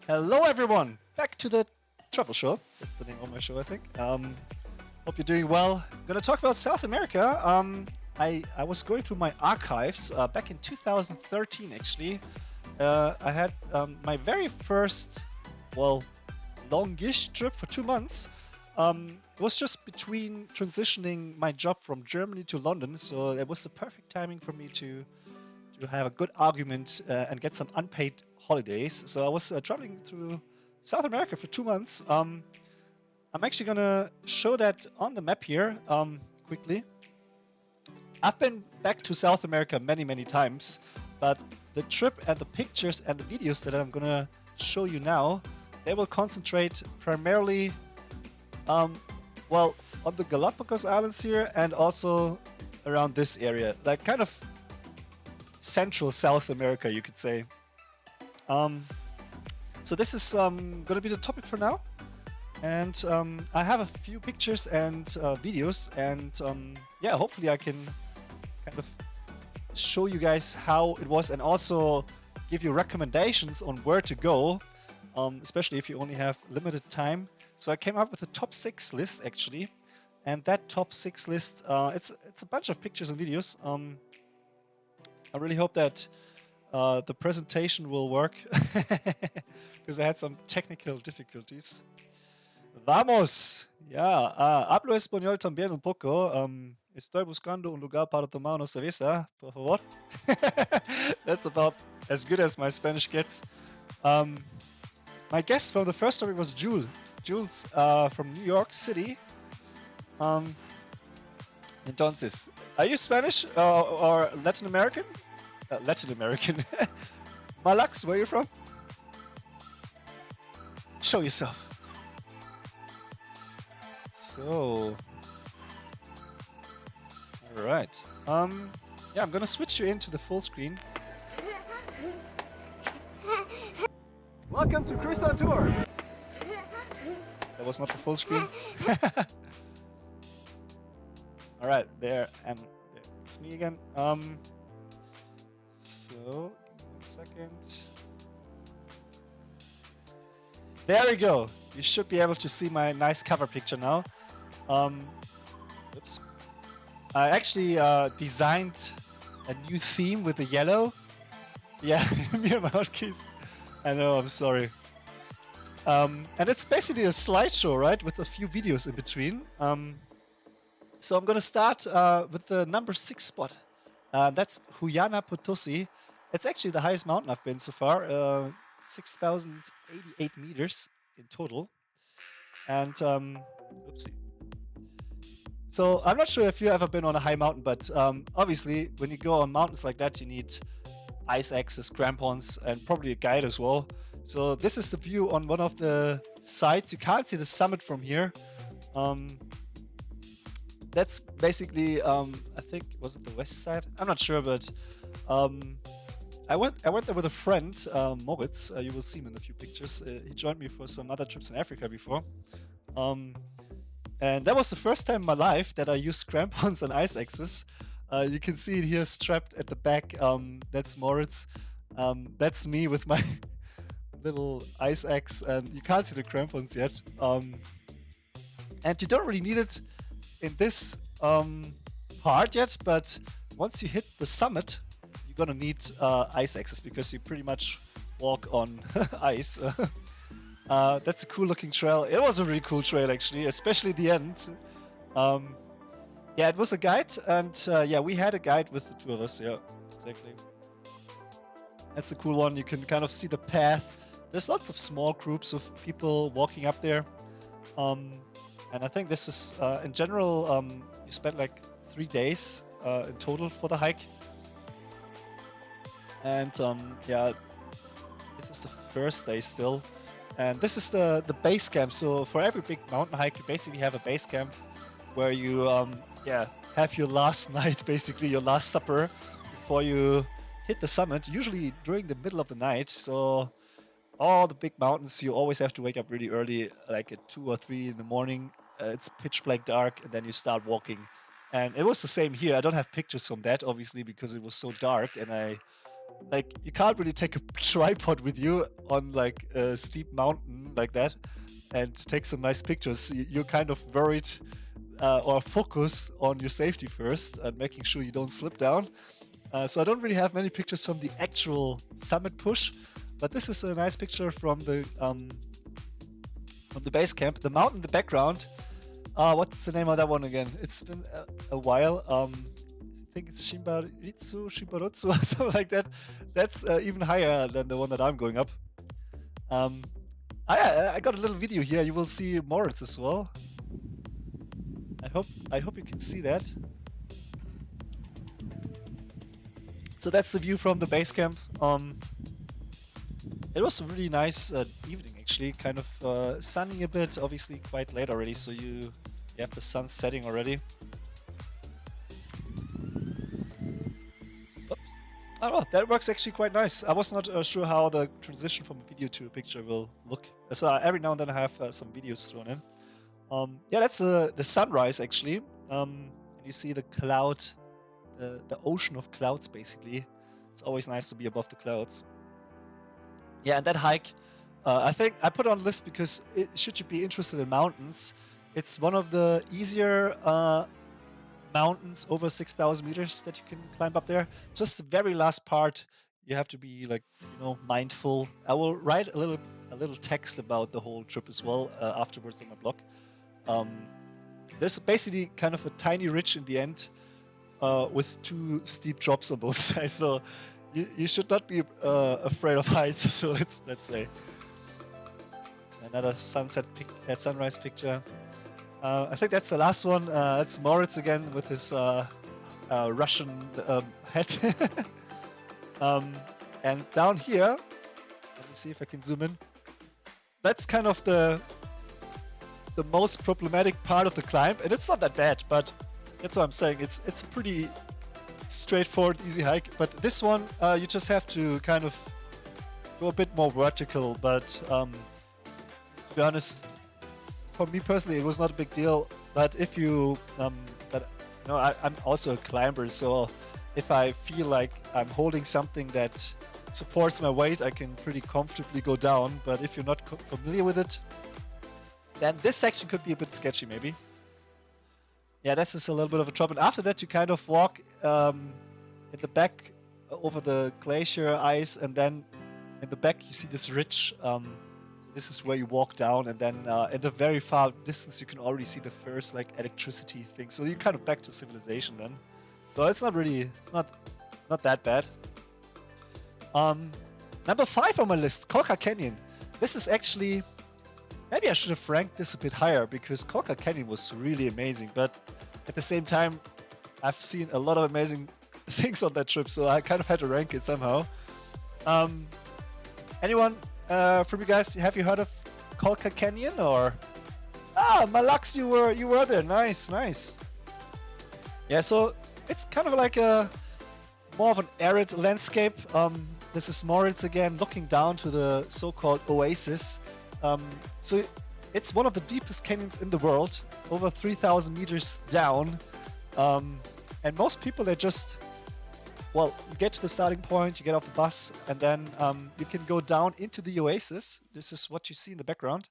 Hello everyone! Back to the travel show. That's the name of my show, I think. Hope you're doing well. I'm gonna talk about South America. I was going through my archives back in 2013 actually. I had my very first, well, longish trip for 2 months. It was just between transitioning my job from Germany to London, so it was the perfect timing for me to have a good argument and get some unpaid holidays. So I was traveling through South America for 2 months. I'm actually gonna show that on the map here quickly. I've been back to South America many times, but the trip and the pictures and the videos that I'm gonna show you now, they will concentrate primarily, well, on the Galapagos Islands here and also around this area, like kind of central South America, you could say. So this is gonna be the topic for now, and I have a few pictures and videos, and yeah, hopefully I can kind of show you guys how it was and also give you recommendations on where to go, especially if you only have limited time. So I came up with a top 6 list actually, and that top 6 list, it's a bunch of pictures and videos. I really hope that the presentation will work because I had some technical difficulties. Vamos! Ya, hablo español también un poco. Estoy buscando un lugar para tomar una cerveza, por favor. That's about as good as my Spanish gets. My guest from the first topic was Jules. Jules from New York City. Entonces, are you Spanish or Latin American? Latin American. Malax, where are you from? Show yourself. So, all right. Yeah, I'm gonna switch you into the full screen. Welcome to Cruise on Tour. That was not the full screen. All right, there and there. It's me again. So, give me 1 second. There we go. You should be able to see my nice cover picture now. Oops. I actually designed a new theme with the yellow. Yeah, me and my hotkeys. I know, I'm sorry. And it's basically a slideshow, right? With a few videos in between. So I'm gonna start with the number 6 spot. That's Huyana, Potosi. It's actually the highest mountain I've been so far, 6,088 meters in total. And, oopsie. So I'm not sure if you've ever been on a high mountain, but obviously when you go on mountains like that, you need ice axes, crampons, and probably a guide as well. So this is the view on one of the sides. You can't see the summit from here. That's basically, I think, was it the west side? I'm not sure, but I went there with a friend, Moritz. You will see him in a few pictures. He joined me for some other trips in Africa before. And that was the first time in my life that I used crampons and ice axes. You can see it here strapped at the back. That's Moritz. That's me with my little ice axe, and you can't see the crampons yet. And you don't really need it in this part yet, but once you hit the summit, you're gonna need ice axes because you pretty much walk on ice. That's a cool looking trail. It was a really cool trail actually, especially the end. Yeah, it was a guide, and yeah, we had a guide with the two of us. Yeah, exactly. That's a cool one. You can kind of see the path. There's lots of small groups of people walking up there. And I think this is, in general, you spend like 3 days in total for the hike. And yeah, this is the first day still. And this is the base camp. So for every big mountain hike, you basically have a base camp where you yeah, have your last night, basically your last supper before you hit the summit, usually during the middle of the night. So all the big mountains, you always have to wake up really early, like at 2 or 3 in the morning. It's pitch black dark, and then you start walking. And it was the same here. I don't have pictures from that, obviously, because it was so dark, and I like you can't really take a tripod with you on like a steep mountain like that and take some nice pictures. You're kind of worried or focus on your safety first and making sure you don't slip down. So I don't really have many pictures from the actual summit push, but this is a nice picture from the base camp. The mountain in the background. What's the name of that one again? It's been a while. I think it's Shimbarotsu or something like that. That's even higher than the one that I'm going up. I got a little video here. You will see Moritz as well. I hope you can see that. So that's the view from the base camp. It was a really nice evening actually, kind of sunny a bit, obviously quite late already, so you have the sun setting already. Oops. Oh well, that works actually quite nice. I was not sure how the transition from a video to a picture will look. So every now and then I have some videos thrown in. Yeah, that's the sunrise actually. You see the cloud, the ocean of clouds basically. It's always nice to be above the clouds. Yeah, and that hike, I think I put on the list because should you be interested in mountains, it's one of the easier mountains over 6,000 meters that you can climb up there. Just the very last part, you have to be like, mindful. I will write a little text about the whole trip as well afterwards on my blog. There's basically kind of a tiny ridge in the end with two steep drops on both sides, so you should not be afraid of heights. So let's say another sunrise picture. I think that's the last one. That's Moritz again with his Russian hat. And down here, let me see if I can zoom in. That's kind of the most problematic part of the climb, and it's not that bad, but that's what I'm saying. It's a pretty straightforward, easy hike. But this one, you just have to kind of go a bit more vertical. But to be honest, for me personally, it was not a big deal. But if you, I'm also a climber, so if I feel like I'm holding something that supports my weight, I can pretty comfortably go down. But if you're not familiar with it, then this section could be a bit sketchy, maybe. Yeah, this is a little bit of a drop. And after that, you kind of walk in the back over the glacier ice, and then in the back, you see this ridge. So this is where you walk down, and then in the very far distance, you can already see the first like electricity thing. So you're kind of back to civilization then. So it's not that bad. Number 5 on my list, Colca Canyon. This is actually, maybe I should have ranked this a bit higher because Colca Canyon was really amazing. But at the same time, I've seen a lot of amazing things on that trip, so I kind of had to rank it somehow. Anyone from you guys, have you heard of Colca Canyon or? Malux, you were there. Nice. Yeah, so it's kind of like more of an arid landscape. This is Moritz again, looking down to the so-called oasis. So it's one of the deepest canyons in the world, over 3,000 meters down. And most people, they just, you get to the starting point, you get off the bus, and then you can go down into the oasis. This is what you see in the background.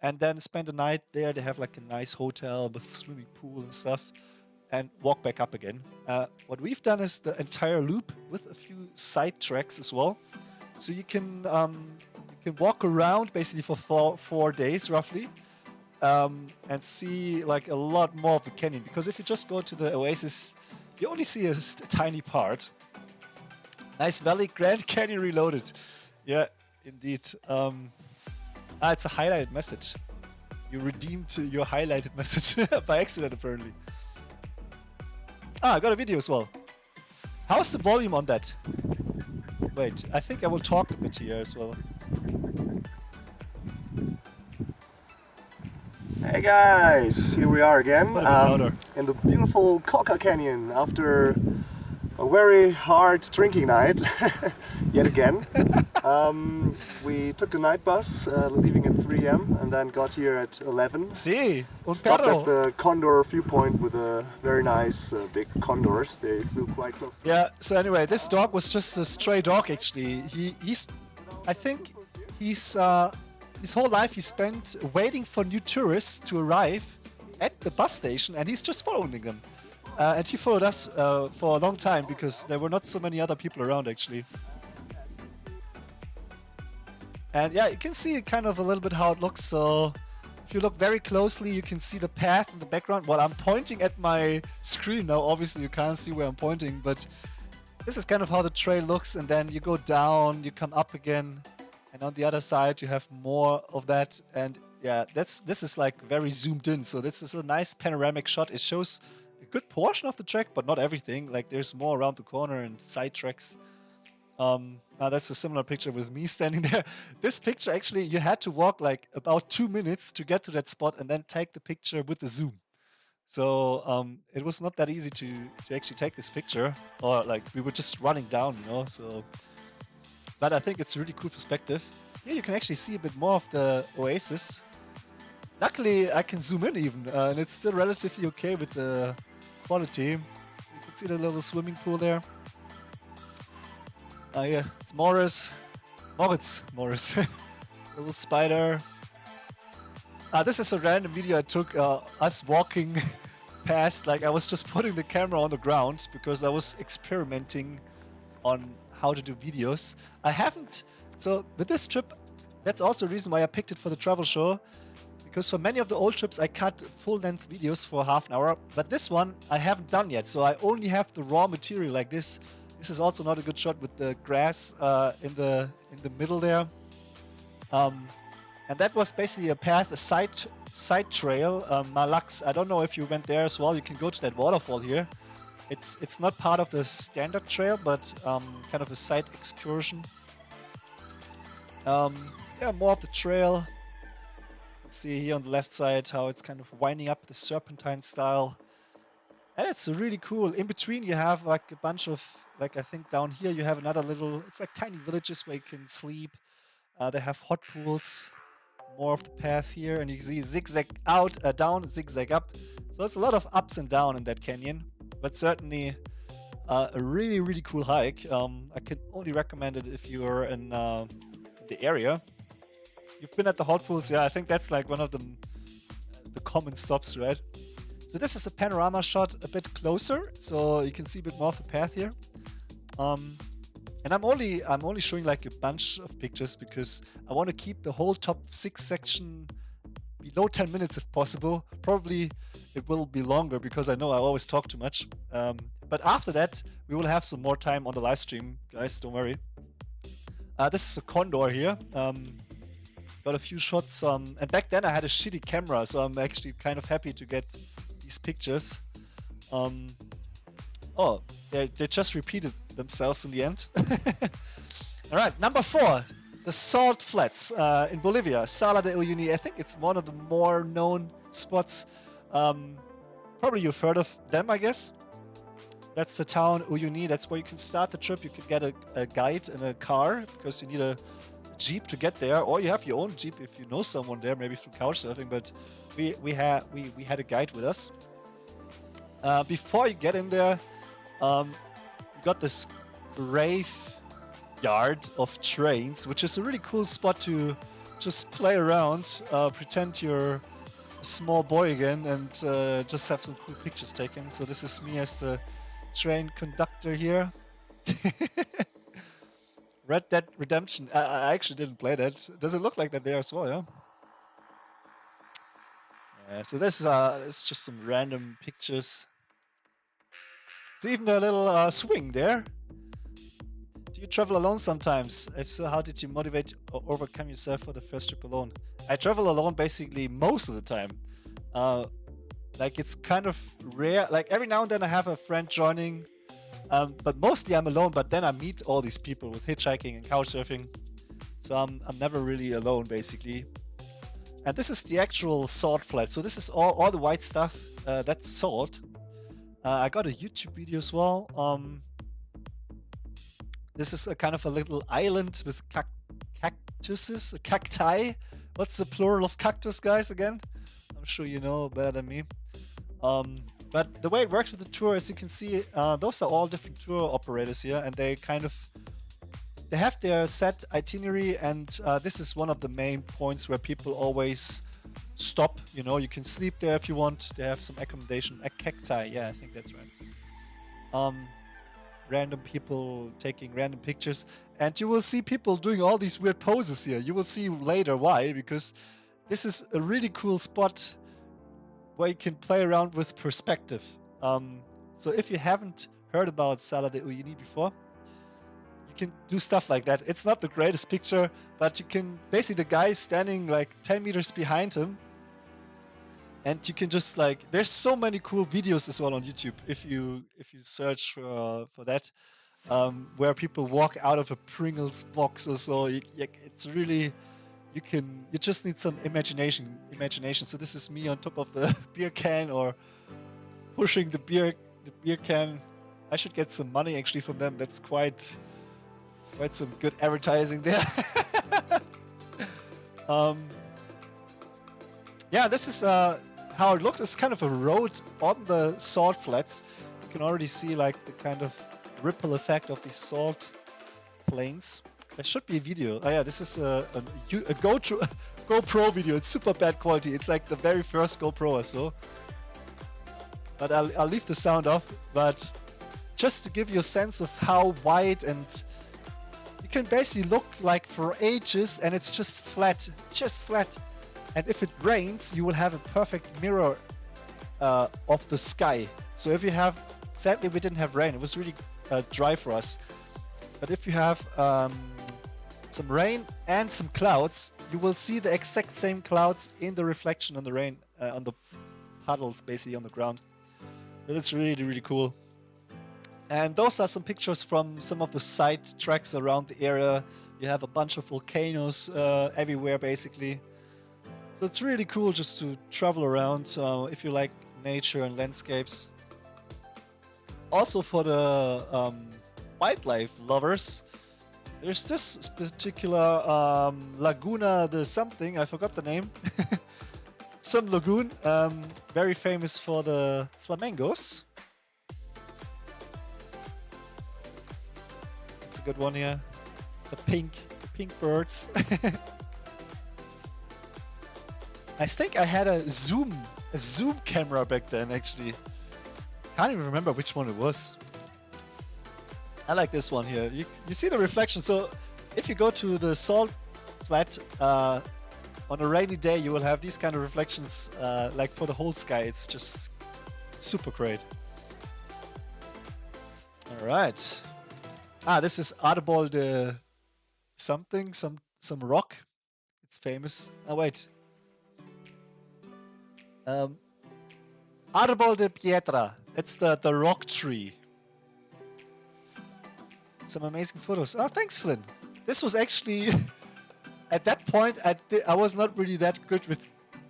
And then spend the night there. They have like a nice hotel with swimming pool and stuff, and walk back up again. What we've done is the entire loop with a few side tracks as well. So you can walk around basically for 4 days roughly, and see like a lot more of the canyon. Because if you just go to the oasis, you only see a tiny part. Nice valley, Grand Canyon Reloaded. Yeah, indeed. It's a highlighted message. You redeemed your highlighted message by accident, apparently. I got a video as well. How's the volume on that? Wait, I think I will talk a bit here as well. Hey guys, here we are again in the beautiful Colca Canyon after a very hard drinking night, yet again. We took the night bus, leaving at 3 a.m. and then got here at 11. Sí, un Stopped perro. at the condor viewpoint with a very nice big condors. They flew quite close. Yeah, so anyway, this dog was just a stray dog actually. I think his whole life he spent waiting for new tourists to arrive at the bus station, and he's just following them. And he followed us for a long time because there were not so many other people around actually. And yeah, you can see kind of a little bit how it looks. So if you look very closely, you can see the path in the background. Well, I'm pointing at my screen now. Obviously, you can't see where I'm pointing, but this is kind of how the trail looks. And then you go down, you come up again, and on the other side, you have more of that. And yeah, this is like very zoomed in. So this is a nice panoramic shot. It shows a good portion of the track, but not everything. Like there's more around the corner and side tracks. Now that's a similar picture with me standing there. This picture actually, you had to walk like about 2 minutes to get to that spot and then take the picture with the zoom. So it was not that easy to actually take this picture, or like we were just running down, you know. So, but I think it's a really cool perspective. Here you can actually see a bit more of the oasis. Luckily, I can zoom in even, and it's still relatively okay with the quality. So you can see the little swimming pool there. Yeah, it's Moritz. Little spider. This is a random video I took, us walking past. Like I was just putting the camera on the ground because I was experimenting on how to do videos. So with this trip, that's also the reason why I picked it for the travel show. Because for many of the old trips, I cut full-length videos for half an hour. But this one, I haven't done yet. So I only have the raw material like this. This is also not a good shot with the grass in the middle there. And that was basically a path, a side trail, Malaks. I don't know if you went there as well. You can go to that waterfall here. It's not part of the standard trail, but kind of a side excursion. Yeah, more of the trail. Let's see here on the left side how it's kind of winding up the serpentine style. And it's really cool. In between you have like a bunch of, like I think down here you have another little, it's like tiny villages where you can sleep. They have hot pools. More of the path here, and you see zigzag out, down, zigzag up. So it's a lot of ups and downs in that canyon, but certainly a really, really cool hike. I can only recommend it if you're in the area. You've been at the hot pools, yeah, I think that's like one of the common stops, right? So this is a panorama shot a bit closer, so you can see a bit more of the path here. And I'm only showing like a bunch of pictures because I want to keep the whole top 6 section below 10 minutes if possible. Probably it will be longer because I know I always talk too much. But after that, we will have some more time on the live stream, guys, don't worry. This is a condor here. Got a few shots, and back then I had a shitty camera, so I'm actually kind of happy to get these pictures. Oh, they just repeated themselves in the end. All right, number 4, the Salt Flats in Bolivia, Salor de Uyuni. I think it's one of the more known spots. Probably you've heard of them, I guess. That's the town Uyuni. That's where you can start the trip. You can get a guide in a car because you need a jeep to get there, or you have your own jeep if you know someone there, maybe through couchsurfing. But we had a guide with us. Before you get in there, you got this graveyard of trains, which is a really cool spot to just play around, pretend you're a small boy again, and just have some cool pictures taken. So this is me as the train conductor here. Red Dead Redemption. I actually didn't play that. Does it look like that there as well? Yeah. So this is just some random pictures. There's even a little swing there. Do you travel alone sometimes? If so, how did you motivate or overcome yourself for the first trip alone? I travel alone basically most of the time. Like it's kind of rare. Like every now and then I have a friend joining, but mostly I'm alone. But then I meet all these people with hitchhiking and couchsurfing, so I'm never really alone basically. And this is the actual salt flat. So this is all the white stuff. That's salt. I got a YouTube video as well. This is a kind of a little island with cactuses, cacti. What's the plural of cactus, guys, again? I'm sure you know better than me. But the way it works with the tour, as you can see, those are all different tour operators here, and they have their set itinerary, and this is one of the main points where people always stop. You know, you can sleep there if you want. They have some accommodation. A cacti, yeah, I think that's right. Random people taking random pictures, and you will see people doing all these weird poses here. You will see later why, because this is a really cool spot where you can play around with perspective. So if you haven't heard about Salor de Uyuni before, you can do stuff like that. It's not the greatest picture, but you can basically, the guy is standing like 10 meters behind him, and you can just like, there's so many cool videos as well on YouTube if you search for that, where people walk out of a Pringles box or so. It's really, you just need some imagination. So this is me on top of the beer can, or pushing the beer can. I should get some money actually from them. That's quite some good advertising there. Yeah, this is how it looks. It's kind of a road on the salt flats. You can already see like the kind of ripple effect of these salt plains. There should be a video. Oh yeah, this is a GoPro video. It's super bad quality. It's like the very first GoPro or so. But I'll leave the sound off. But just to give you a sense of how wide, and you can basically look like for ages, and it's just flat. And if it rains, you will have a perfect mirror of the sky. So if you have, sadly we didn't have rain. It was really dry for us. But if you have some rain and some clouds, you will see the exact same clouds in the reflection on the rain, on the puddles basically on the ground. That's really, really cool. And those are some pictures from some of the side tracks around the area. You have a bunch of volcanoes everywhere basically. So it's really cool just to travel around if you like nature and landscapes. Also for the wildlife lovers, there's this particular Laguna de something, I forgot the name. Some lagoon, very famous for the flamingos. It's a good one here. The pink birds. I think I had a zoom camera back then actually. Can't even remember which one it was. I like this one here. You see the reflection. So if you go to the salt flat on a rainy day, you will have these kind of reflections like for the whole sky. It's just super great. All right. This is Arbol de something, some rock. It's famous. Oh wait. Arbol de Piedra. It's the rock tree. Some amazing photos. Oh, thanks, Flynn. This was actually at that point I was not really that good with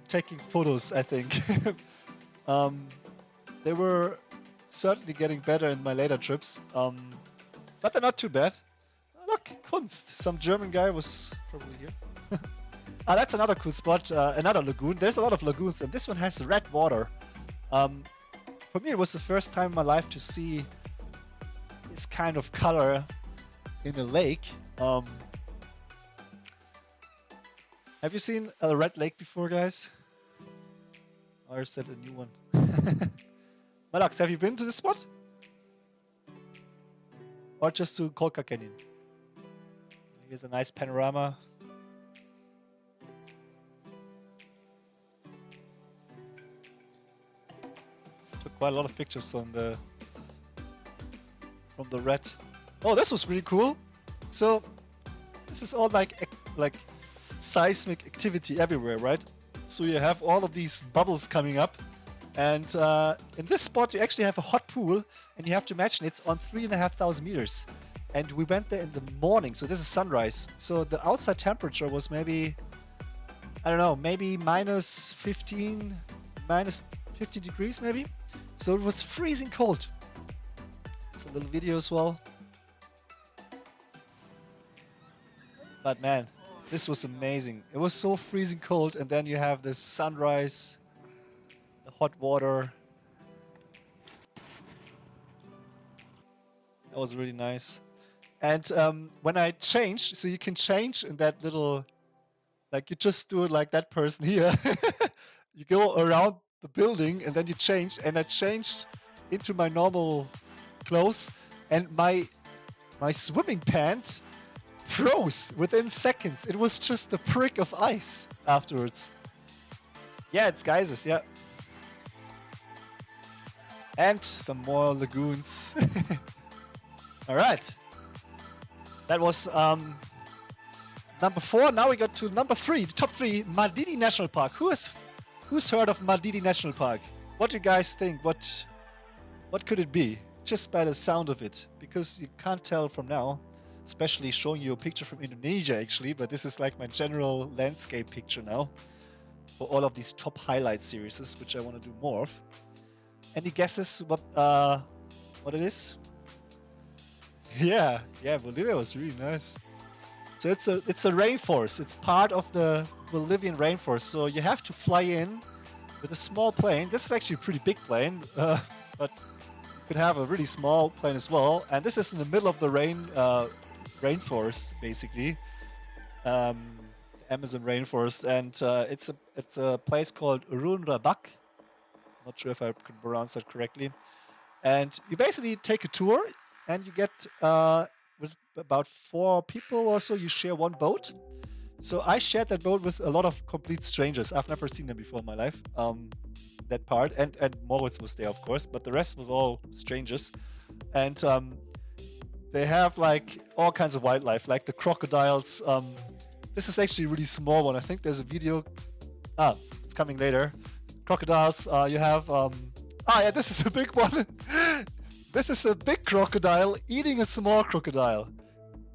taking photos. I think they were certainly getting better in my later trips, but they're not too bad. Oh, look, Kunst. Some German guy was probably here. That's another cool spot. Another lagoon. There's a lot of lagoons, and this one has red water. For me, it was the first time in my life to see this kind of color in a lake. Have you seen a red lake before, guys? Or is that a new one? Malax, have you been to this spot? Or just to Colca Canyon? Here's a nice panorama. Took quite a lot of pictures from the red. Oh, this was really cool. So this is all like seismic activity everywhere, right? So you have all of these bubbles coming up, and in this spot you actually have a hot pool, and you have to imagine it's on 3,500 meters. And we went there in the morning, so this is sunrise. So the outside temperature was maybe, I don't know, maybe minus 15 degrees maybe. So it was freezing cold. It's a little video as well. But man, This was amazing. It was so freezing cold, and then you have the sunrise, the hot water. That was really nice. And when I changed, so you can change in that little, like you just do it like that person here. You go around the building and then you change. And I changed into my normal clothes, and my swimming pant froze within seconds. It was just a prick of ice afterwards. Yeah, it's geysers, yeah. And some more lagoons. All right. That was number 4. Now we got to number 3, the top 3, Modidi National Park. Who's heard of Modidi National Park? What do you guys think? What could it be? Just by the sound of it, because you can't tell from now, especially showing you a picture from Indonesia actually, but this is like my general landscape picture now for all of these top highlight series, which I want to do more of. Any guesses what it is? Yeah, Bolivia was really nice. So it's a rainforest. It's part of the Bolivian rainforest. So you have to fly in with a small plane. This is actually a pretty big plane, but you could have a really small plane as well. And this is in the middle of the rainforest, basically, Amazon rainforest, and it's a place called Urunrabak. Not sure if I can pronounce that correctly. And you basically take a tour, and you get with about 4 people or so. You share one boat. So I shared that boat with a lot of complete strangers. I've never seen them before in my life. That part, and Moritz was there, of course, but the rest was all strangers. And they have like all kinds of wildlife, like the crocodiles. This is actually a really small one. I think there's a video. It's coming later. Crocodiles. You have. Yeah, this is a big one. This is a big crocodile eating a small crocodile.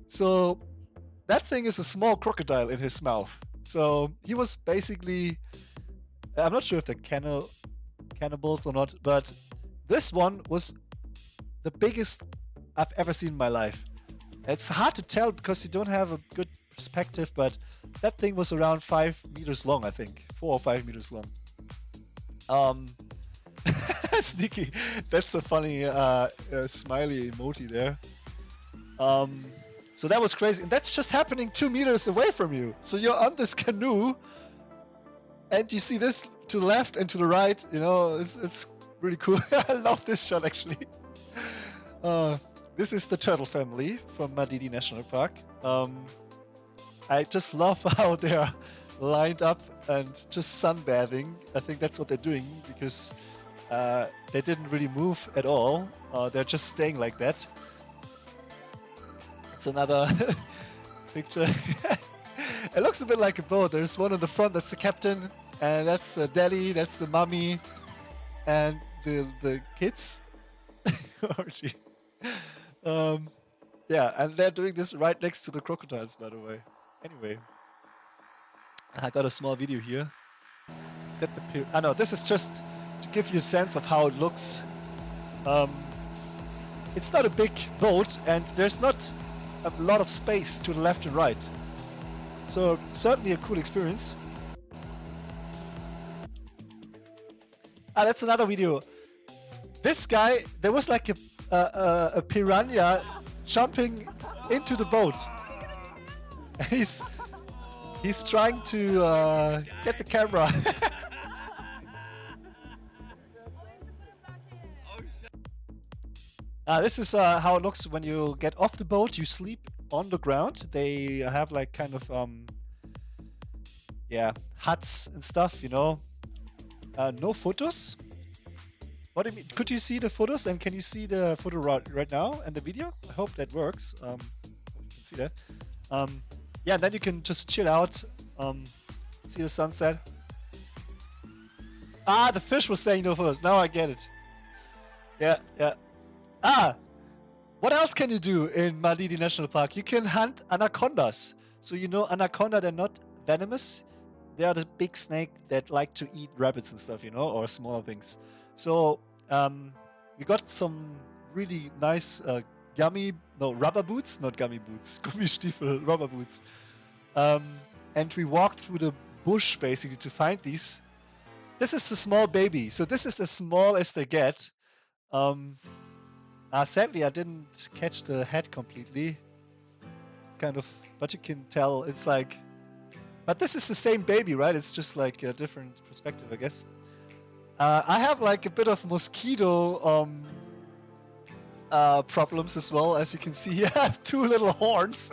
So that thing is a small crocodile in his mouth. So he was basically. I'm not sure if they're cannibals or not, but this one was the biggest I've ever seen in my life. It's hard to tell because you don't have a good perspective, but that thing was around 5 meters long, I think. 4 or 5 meters long. Sneaky. That's a funny smiley emoji there. So that was crazy. And that's just happening 2 meters away from you. So you're on this canoe and you see this to the left and to the right. You know, it's really cool. I love this shot actually. This is the turtle family from Modidi National Park. I just love how they're lined up and just sunbathing. I think that's what they're doing because they didn't really move at all. They're just staying like that. It's another picture. It looks a bit like a boat. There's one on the front, that's the captain, and that's the daddy, that's the mommy, and the kids. Yeah, and they're doing this right next to the crocodiles, by the way. Anyway, I got a small video here. Is that the no, this is just to give you a sense of how it looks. It's not a big boat, and there's not a lot of space to the left and right. So certainly a cool experience. That's another video. This guy, there was like a piranha jumping into the boat. He's trying to get the camera. This is how it looks when you get off the boat. You sleep on the ground. They have like kind of huts and stuff, you know. No photos. What do you mean? Could you see the photos, and can you see the photo right now and the video? I hope that works. You can see that. Yeah, and then you can just chill out, see the sunset. The fish was saying no photos. Now I get it. Yeah. What else can you do in Modidi National Park? You can hunt anacondas. So you know anaconda, they're not venomous. They are the big snake that like to eat rabbits and stuff, you know, or smaller things. So we got some really nice rubber boots, not gummy boots, Gummistiefel, rubber boots. And we walked through the bush basically to find these. This is a small baby, so this is as small as they get. Sadly, I didn't catch the head completely. Kind of, but you can tell it's like. But this is the same baby, right? It's just like a different perspective, I guess. I have like a bit of mosquito problems as well. As you can see, I have two little horns.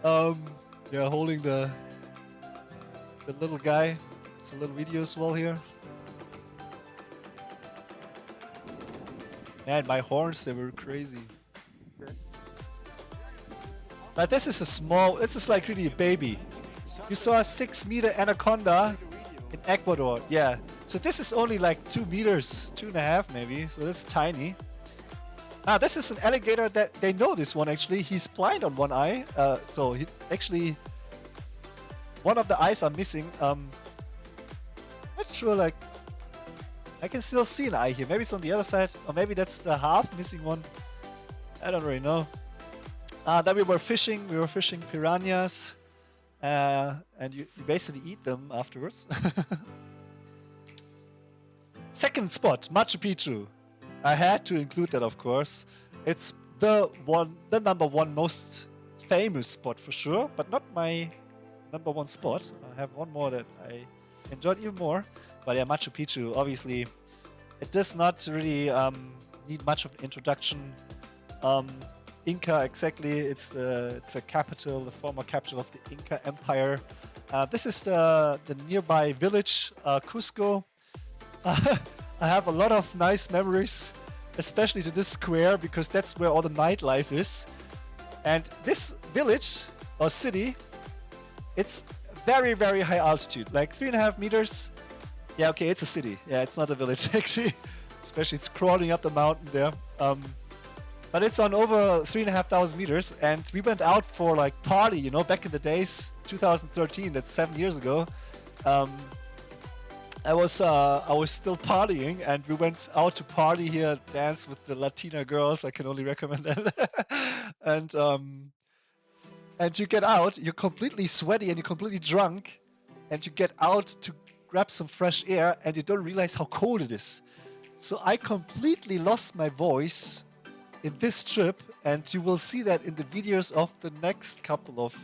Yeah, holding the little guy. It's a little video as well here. Man, my horns, they were crazy. But this is a small, this is like really a baby. You saw a 6-meter anaconda in Ecuador. Yeah. So this is only like 2 meters, 2.5 maybe. So this is tiny. This is an alligator that they know this one actually. He's blind on one eye. So he actually, one of the eyes are missing. Not sure, like, I can still see an eye here. Maybe it's on the other side, or maybe that's the half missing one. I don't really know. Then we were fishing piranhas, and you basically eat them afterwards. Second spot, Machu Picchu. I had to include that, of course. It's the number one most famous spot for sure, but not my number one spot. I have one more that I enjoyed even more. But yeah, Machu Picchu, obviously, it does not really need much of an introduction. Inca, exactly. It's the capital, the former capital of the Inca Empire. This is the nearby village, Cusco. I have a lot of nice memories, especially to this square, because that's where all the nightlife is. And this village or city, it's very, very high altitude, like 3.5 meters. Yeah, okay, it's a city. Yeah, it's not a village actually. Especially it's crawling up the mountain there. But it's on over 3,500 meters, and we went out for like party, you know, back in the days, 2013. That's 7 years ago. I was still partying, and we went out to party here, dance with the Latina girls. I can only recommend that. And you get out, you're completely sweaty and you're completely drunk, and you get out to grab some fresh air, and you don't realize how cold it is. So I completely lost my voice in this trip, and you will see that in the videos of the next couple of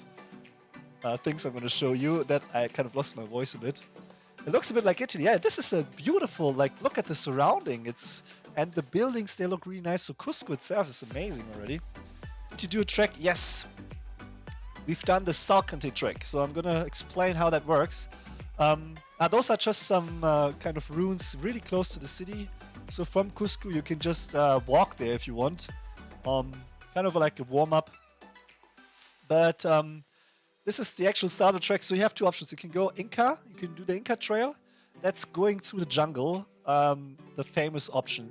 things I'm going to show you, that I kind of lost my voice a bit. It looks a bit like Italy. Yeah, this is a beautiful, like, look at the surrounding. And the buildings, they look really nice. So Cusco itself is amazing already. Did you do a trek? Yes. We've done the Salcante trek. So I'm going to explain how that works. Those are just some kind of ruins really close to the city. So from Cusco, you can just walk there if you want. Kind of like a warm-up. But this is the actual starter trek. So you have two options. You can go Inca. You can do the Inca trail. That's going through the jungle, the famous option.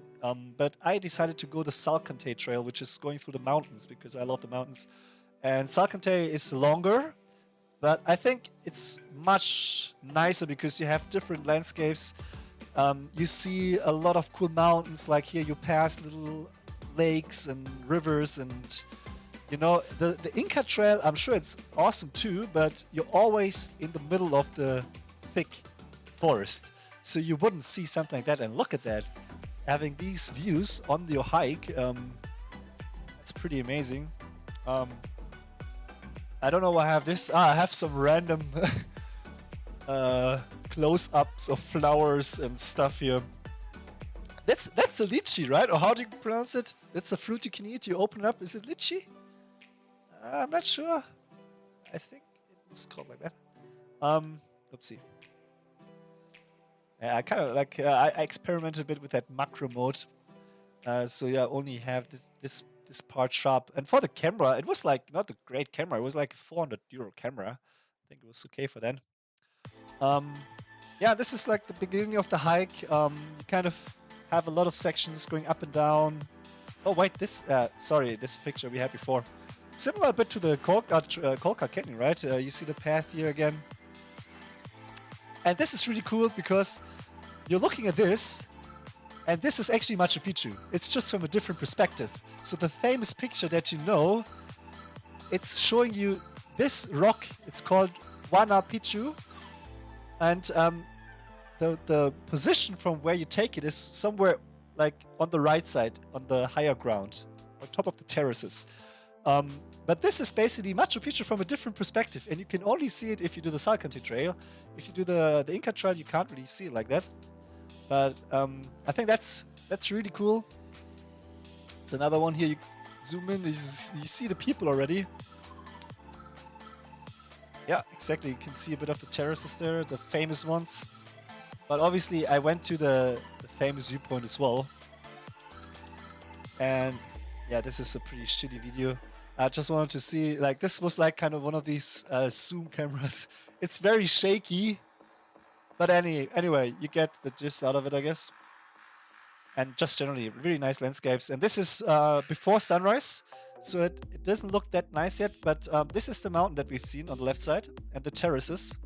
But I decided to go the Salcante trail, which is going through the mountains because I love the mountains. And Salcante is longer, but I think it's much nicer because you have different landscapes. You see a lot of cool mountains, like here you pass little lakes and rivers, and you know, the Inca trail, I'm sure it's awesome too, but you're always in the middle of the thick forest. So you wouldn't see something like that, and look at that. Having these views on your hike, it's pretty amazing. I don't know why I have this. I have some random close-ups of flowers and stuff here. That's a lychee, right? Or how do you pronounce it? That's a fruit you can eat. You open it up. Is it lychee? I'm not sure. I think it was called like that. Oopsie. Yeah, I kind of like. I experimented a bit with that macro mode. So yeah, I only have this part sharp. And for the camera, it was like not a great camera. It was like a 400 euro camera. I think it was okay for then. Yeah, this is like the beginning of the hike. You kind of have a lot of sections going up and down. Oh wait, sorry, this picture we had before. Similar a bit to the Colca Canyon, right? You see the path here again. And this is really cool because you're looking at this, and this is actually Machu Picchu. It's just from a different perspective. So the famous picture that you know, it's showing you this rock, it's called Picchu, and the position from where you take it is somewhere like on the right side, on the higher ground, on top of the terraces. But this is basically Machu Picchu from a different perspective, and you can only see it if you do the Salcantay Trail. If you do the Inca Trail, you can't really see it like that. But I think that's really cool. It's another one here. You zoom in, you see the people already. Yeah, exactly. You can see a bit of the terraces there, the famous ones. But obviously, I went to the famous viewpoint as well. And yeah, this is a pretty shitty video. I just wanted to see, like, this was like kind of one of these zoom cameras. It's very shaky. But anyway, you get the gist out of it, I guess. And just generally, really nice landscapes. And this is before sunrise. So it doesn't look that nice yet, but this is the mountain that we've seen on the left side and the terraces.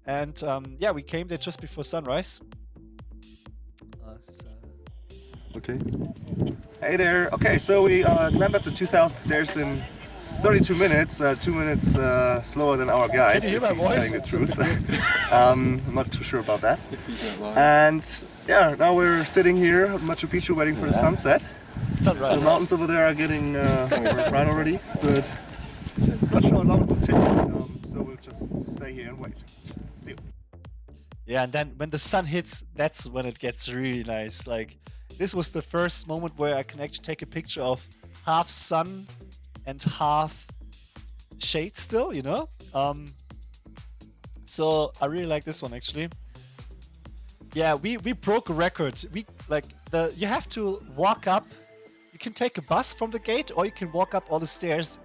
And yeah, we came there just before sunrise. Okay. Hey there. Okay, so we climbed up the 2,000 stairs in 32 minutes, 2 minutes slower than our guide. Can you hear my voice? Telling the truth. I'm not too sure about that. And yeah, now we're sitting here at Machu Picchu waiting for the sunset. Sunrise. The mountains over there are getting bright already, but I'm not sure how long it will take. So we'll just stay here and wait. See you. Yeah, and then when the sun hits, that's when it gets really nice. Like, this was the first moment where I can actually take a picture of half sun and half shade still, you know? So I really like this one actually. Yeah, we broke a record. You have to walk up. You can take a bus from the gate or you can walk up all the stairs.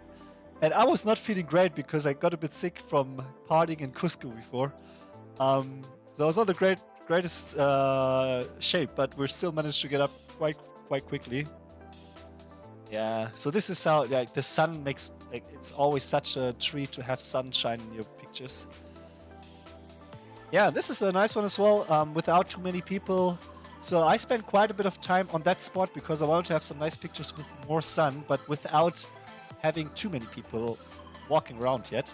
And I was not feeling great because I got a bit sick from partying in Cusco before. So I was not the greatest shape, but we still managed to get up quite quickly. Yeah, so this is how the sun makes, like, it's always such a treat to have sunshine in your pictures. Yeah, this is a nice one as well, without too many people. So I spent quite a bit of time on that spot because I wanted to have some nice pictures with more sun, but without having too many people walking around yet.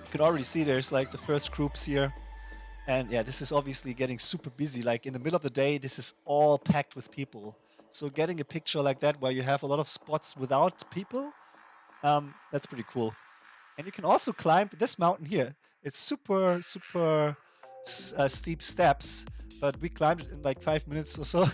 You can already see there's like the first groups here. And yeah, this is obviously getting super busy. Like in the middle of the day, this is all packed with people. So getting a picture like that where you have a lot of spots without people, that's pretty cool. And you can also climb this mountain here. It's super steep steps, but we climbed it in like 5 minutes or so.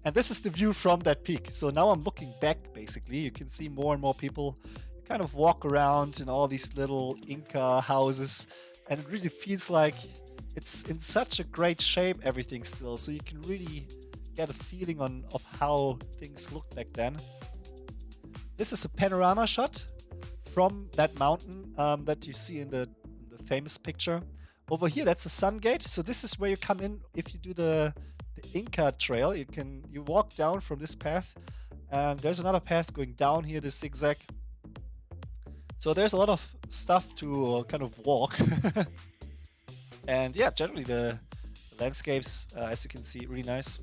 And this is the view from that peak. So now I'm looking back, basically. You can see more and more people. You kind of walk around in all these little Inca houses. And it really feels like it's in such a great shape, everything still. So you can really get a feeling of how things looked back then. This is a panorama shot from that mountain that you see in the famous picture. Over here, that's the sun gate. So this is where you come in if you do the Inca trail. You walk down from this path, and there's another path going down here, this zigzag. So there's a lot of stuff to kind of walk. And yeah, generally the landscapes, as you can see, really nice.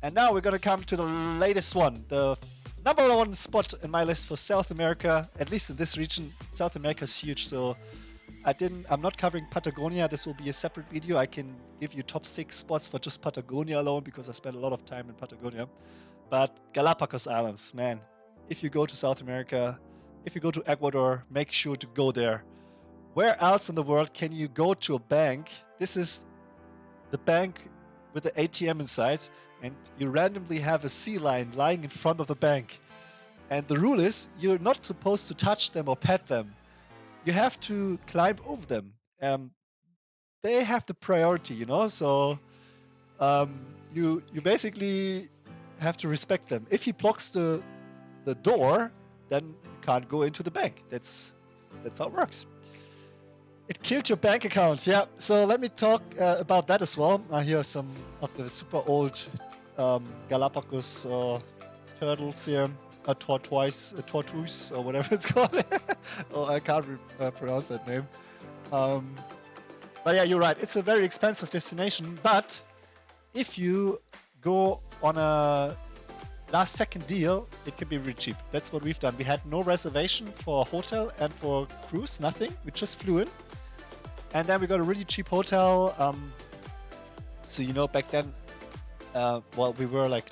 And now we're gonna come to the latest one, the #1 spot in my list for South America, at least in this region. South America is huge, so I'm not covering Patagonia. This will be a separate video. I can give you top 6 spots for just Patagonia alone because I spent a lot of time in Patagonia. But Galapagos Islands, man, if you go to South America, if you go to Ecuador, make sure to go there. Where else in the world can you go to a bank? This is the bank with the ATM inside, and you randomly have a sea lion lying in front of the bank. And the rule is you're not supposed to touch them or pet them. You have to climb over them. They have the priority, you know, so you basically have to respect them. If he blocks the door, then you can't go into the bank. That's how it works. It killed your bank account, yeah. So let me talk about that as well. Here are some of the super old Galapagos turtles here. A tortoise, or whatever it's called. Oh, I can't pronounce that name. But yeah, you're right. It's a very expensive destination. But if you go on a last second deal, it can be really cheap. That's what we've done. We had no reservation for hotel and for cruise, nothing. We just flew in. And then we got a really cheap hotel. So, you know, back then, well, we were like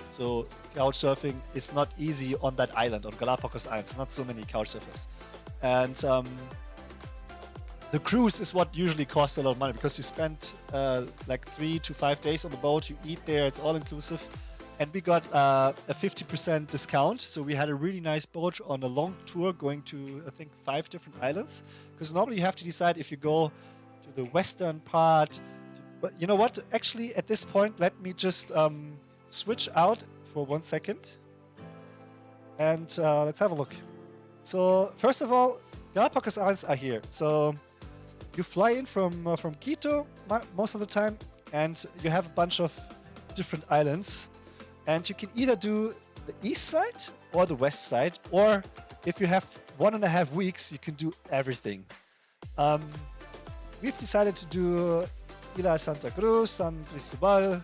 so couch surfing is not easy on that island, on Galapagos Islands. Not so many couch surfers. And the cruise is what usually costs a lot of money because you spend like 3 to 5 days on the boat. You eat there, it's all inclusive. And we got a 50% discount. So we had a really nice boat on a long tour going to, I think, 5 different islands. Because normally you have to decide if you go to the western part. But you know what? Actually, at this point, let me just switch out for 1 second. And let's have a look. So first of all, Galapagos Islands are here. So you fly in from Quito most of the time. And you have a bunch of different islands. And you can either do the east side or the west side, or if you have 1.5 weeks, you can do everything. We've decided to do Isla Santa Cruz, San Cristobal,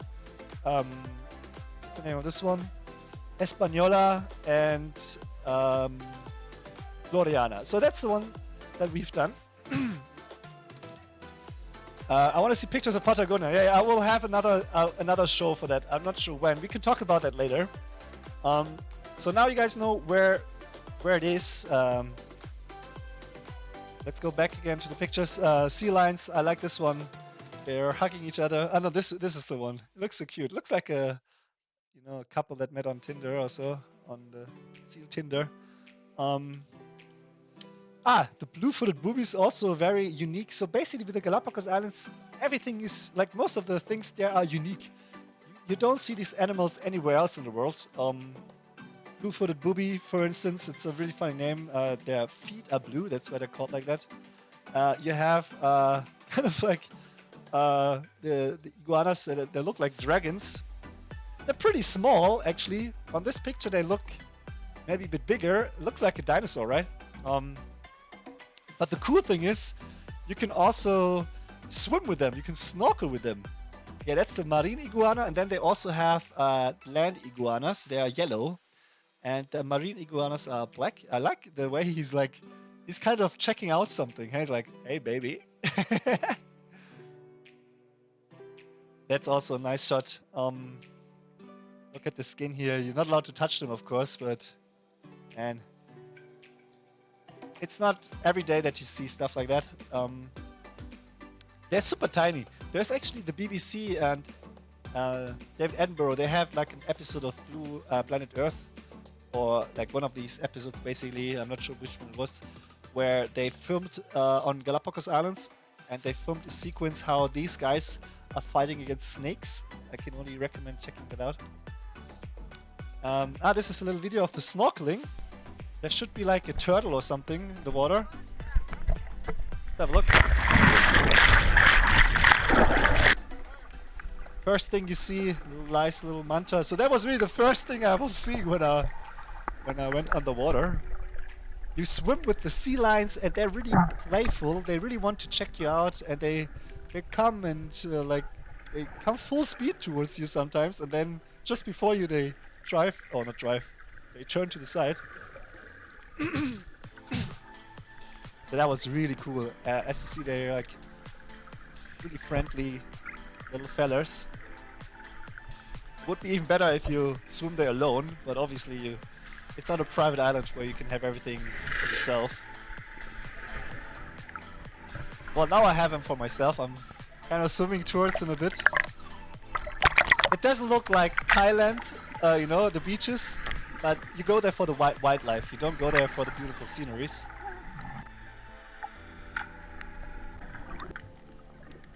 what's the name of this one? Española and Floriana. So that's the one that we've done. I want to see pictures of Patagonia. Yeah, I will have another show for that. I'm not sure when. We can talk about that later. So now you guys know where it is. Let's go back again to the pictures. Sea lions. I like this one. They're hugging each other. Oh no, this is the one. It looks so cute. Looks like a couple that met on Tinder or so, on the seal Tinder. The blue-footed booby is also very unique. So basically with the Galapagos Islands, everything is, like most of the things there are unique. You don't see these animals anywhere else in the world. Blue-footed booby, for instance, it's a really funny name. Their feet are blue, that's why they're called like that. You have kind of like the iguanas that look like dragons. They're pretty small, actually. On this picture, they look maybe a bit bigger. It looks like a dinosaur, right? But the cool thing is, you can also swim with them. You can snorkel with them. Yeah, that's the marine iguana. And then they also have land iguanas. They are yellow. And the marine iguanas are black. I like the way he's kind of checking out something. He's like, hey, baby. That's also a nice shot. Look at the skin here. You're not allowed to touch them, of course, but man, it's not every day that you see stuff like that. They're super tiny. There's actually the BBC and David Attenborough. They have like an episode of Blue Planet Earth, or like one of these episodes basically. I'm not sure which one it was, where they filmed on Galapagos Islands, and they filmed a sequence how these guys are fighting against snakes. I can only recommend checking that out. This is a little video of the snorkeling. There should be like a turtle or something in the water. Let's have a look. First thing you see, nice little manta. So that was really the first thing I was seeing when I went underwater. You swim with the sea lions, and they're really playful. They really want to check you out, and they come and they come full speed towards you sometimes, and then just before you they they turn to the side. So that was really cool. As you see, they're like really friendly little fellers. Would be even better if you swim there alone, but obviously it's not a private island where you can have everything for yourself. Well, now I have him for myself. I'm kind of swimming towards him a bit. It doesn't look like Thailand, the beaches, but you go there for the wildlife. You don't go there for the beautiful sceneries.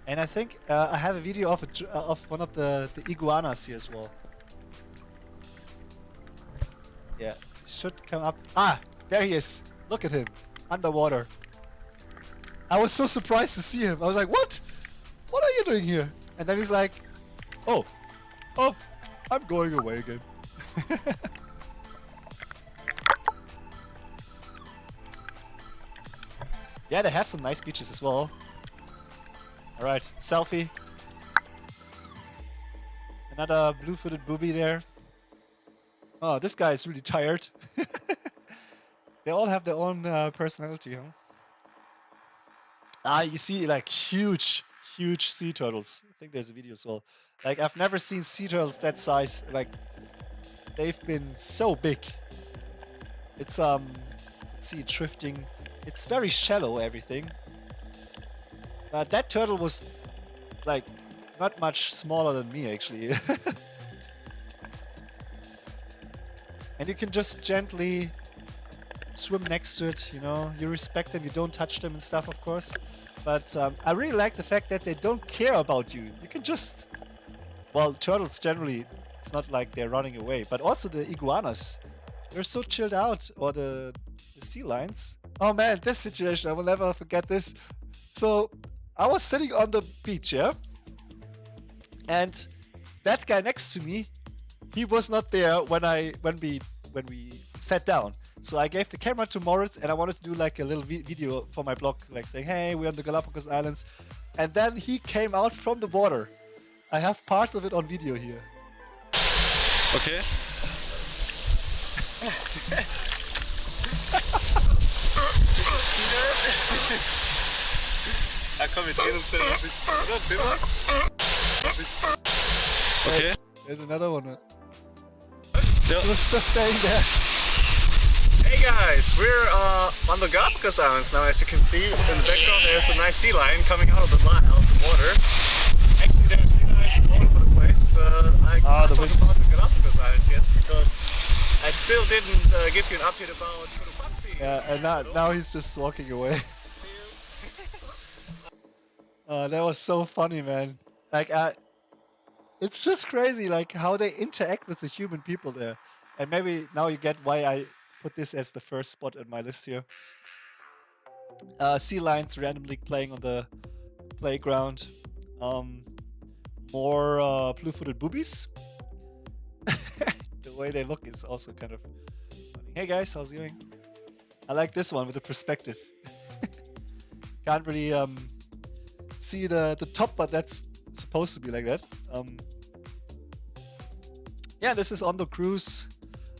And I think I have a video of one of the iguanas here as well. Yeah, it should come up. Ah, there he is. Look at him, underwater. I was so surprised to see him. I was like, what? What are you doing here? And then he's like, oh, I'm going away again. Yeah, they have some nice beaches as well. Alright, selfie. Another blue-footed booby there. Oh, this guy is really tired. They all have their own personality, huh? Ah, you see, like huge sea turtles. I think there's a video as well. Like I've never seen sea turtles that size. Like they've been so big. It's let's see, drifting. It's very shallow, everything. That turtle was like not much smaller than me, actually. And you can just gently swim next to it, you know. You respect them, you don't touch them and stuff, of course. But I really like the fact that they don't care about you. You can just... Well, turtles generally, it's not like they're running away. But also the iguanas. They're so chilled out. Or the sea lions. Oh man, this situation, I will never forget this. So, I was sitting on the beach, yeah? And that guy next to me, he was not there when we sat down. So I gave the camera to Moritz and I wanted to do like a little video for my blog, like saying, hey, we're on the Galapagos Islands. And then he came out from the water. I have parts of it on video here. Okay. Ja, komm, wir drehen uns schnell ein bisschen. Okay. There's another one. Yeah. He was just staying there. Hey guys, we're on the Galapagos Islands now. As you can see in the background, there's a nice sea lion coming out of the water. Actually, there's sea lions all over the place, but I can't talk about the Galapagos Islands yet because I still didn't give you an update about Potosi. Yeah, and now he's just walking away. That was so funny, man. Like, it's just crazy, like how they interact with the human people there. And maybe now you get why I put this as the first spot on my list here. Sea lions randomly playing on the playground. More blue-footed boobies. The way they look is also kind of funny. Hey guys, how's it going? I like this one with the perspective. Can't really see the top, but that's supposed to be like that. Yeah, this is on the cruise.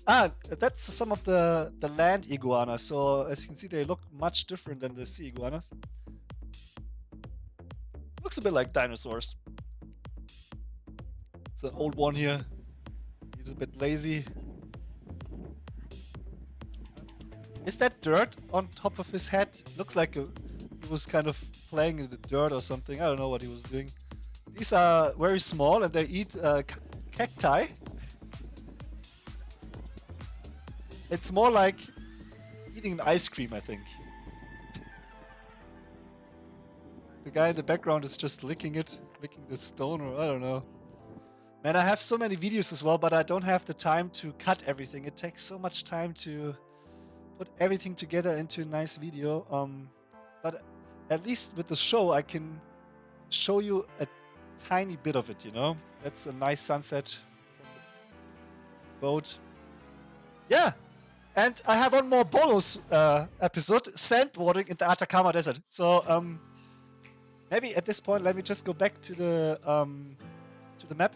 That's some of the land iguanas. So as you can see, they look much different than the sea iguanas. Looks a bit like dinosaurs. It's an old one here. He's a bit lazy. Is that dirt on top of his head? Looks like he was kind of playing in the dirt or something. I don't know what he was doing. These are very small and they eat cacti. It's more like eating an ice cream, I think. The guy in the background is just licking the stone, or I don't know. Man, I have so many videos as well, but I don't have the time to cut everything. It takes so much time to put everything together into a nice video. But at least with the show, I can show you a tiny bit of it, you know? That's a nice sunset from the boat. Yeah! And I have one more bonus episode, sandboarding in the Atacama Desert. So maybe at this point, let me just go back to the map.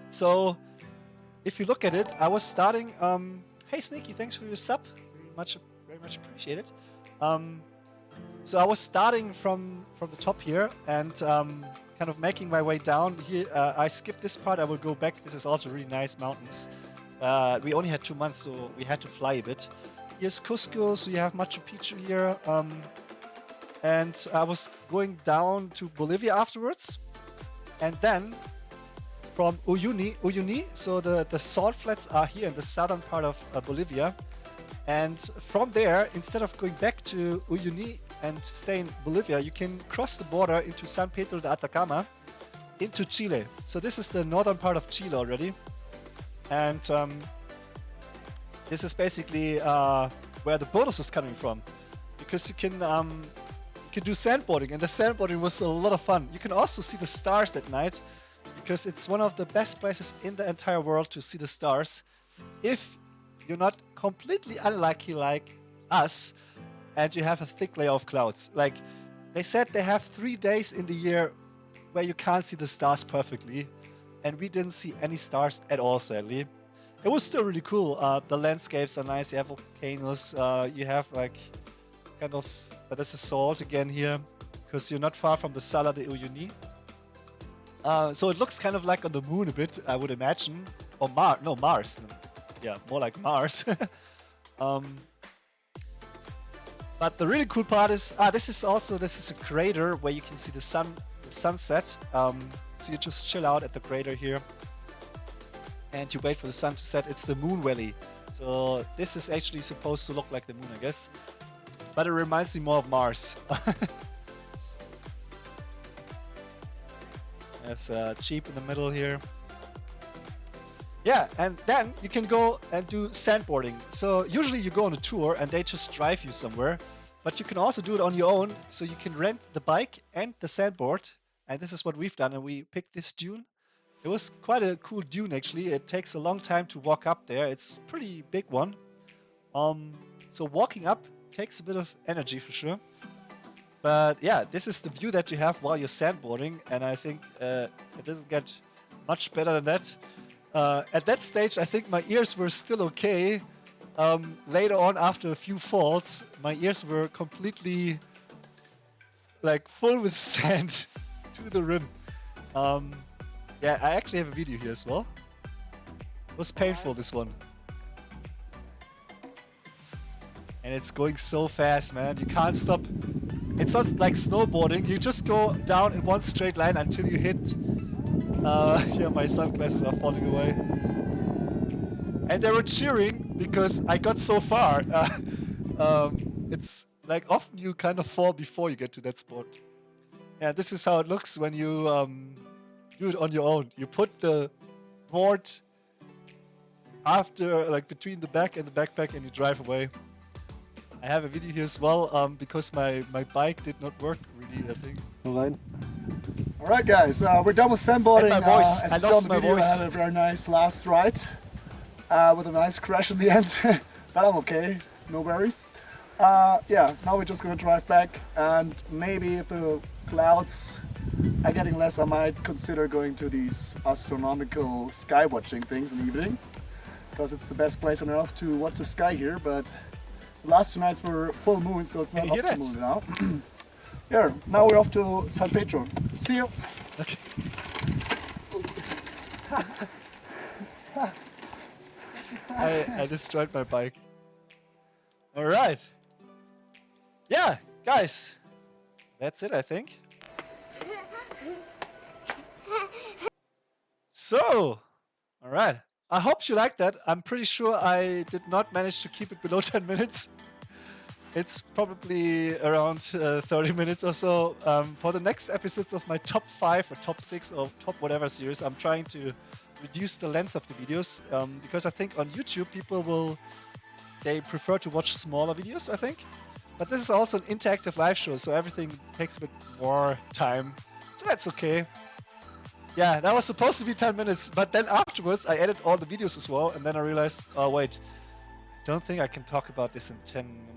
So if you look at it, I was starting. Hey Sneaky, thanks for your sub. Very much appreciated. So I was starting from the top here and kind of making my way down here. I skipped this part. I will go back. This is also really nice mountains. We only had 2 months, so we had to fly a bit. Here's Cusco, so you have Machu Picchu here. And I was going down to Bolivia afterwards. And then from Uyuni, so the salt flats are here in the southern part of Bolivia. And from there, instead of going back to Uyuni and stay in Bolivia, you can cross the border into San Pedro de Atacama into Chile. So this is the northern part of Chile already. And this is basically where the bonus is coming from, because you can do sandboarding, and the sandboarding was a lot of fun. You can also see the stars at night, because it's one of the best places in the entire world to see the stars if you're not completely unlucky like us and you have a thick layer of clouds. Like they said, they have 3 days in the year where you can't see the stars perfectly. And we didn't see any stars at all, sadly. it was still really cool. The landscapes are nice. You have volcanoes. You have like kind of, but this is salt again here because you're not far from the Salor de Uyuni. So it looks kind of like on the moon a bit, I would imagine, or Mars. Yeah, more like Mars. But the really cool part is, this is a crater where you can see the sunset. So you just chill out at the crater here, and you wait for the sun to set. It's the Moon Valley. So this is actually supposed to look like the moon, I guess. But it reminds me more of Mars. There's a Jeep in the middle here. Yeah, and then you can go and do sandboarding. So usually you go on a tour and they just drive you somewhere. But you can also do it on your own. So you can rent the bike and the sandboard. And this is what we've done. And we picked this dune. It was quite a cool dune, actually. It takes a long time to walk up there. It's a pretty big one. So walking up takes a bit of energy for sure. But yeah, this is the view that you have while you're sandboarding. And I think it doesn't get much better than that. At that stage, I think my ears were still okay. Later on, after a few falls, my ears were completely like full with sand to the rim. Yeah, I actually have a video here as well. It was painful, this one. And it's going so fast, man. You can't stop. It's not like snowboarding. You just go down in one straight line until you hit. Yeah, my sunglasses are falling away. And they were cheering because I got so far. It's like often you kind of fall before you get to that spot. Yeah, this is how it looks when you do it on your own. You put the board after, like between the back and the backpack, and you drive away. I have a video here as well because my bike did not work really, I think. Alright guys, we're done with sandboarding. And my voice. As I you saw lost in the my video, voice. I had a very nice last ride with a nice crash in the end. But I'm okay, no worries. Yeah, now we're just gonna drive back, and maybe if the clouds are getting less, I might consider going to these astronomical sky watching things in the evening, because it's the best place on earth to watch the sky here. But the last two nights were full moon, so it's not Can you hear up to moon now. Yeah, now we're off to San Pedro. See you. Okay. I destroyed my bike. Alright. Yeah, guys. That's it, I think. So, alright. I hope you liked that. I'm pretty sure I did not manage to keep it below 10 minutes. It's probably around 30 minutes or so. For the next episodes of my top 5 or top 6 or top whatever series, I'm trying to reduce the length of the videos because I think on YouTube they prefer to watch smaller videos, I think. But this is also an interactive live show, so everything takes a bit more time. So that's okay. Yeah, that was supposed to be 10 minutes, but then afterwards I added all the videos as well, and then I realized, oh wait, I don't think I can talk about this in 10 minutes.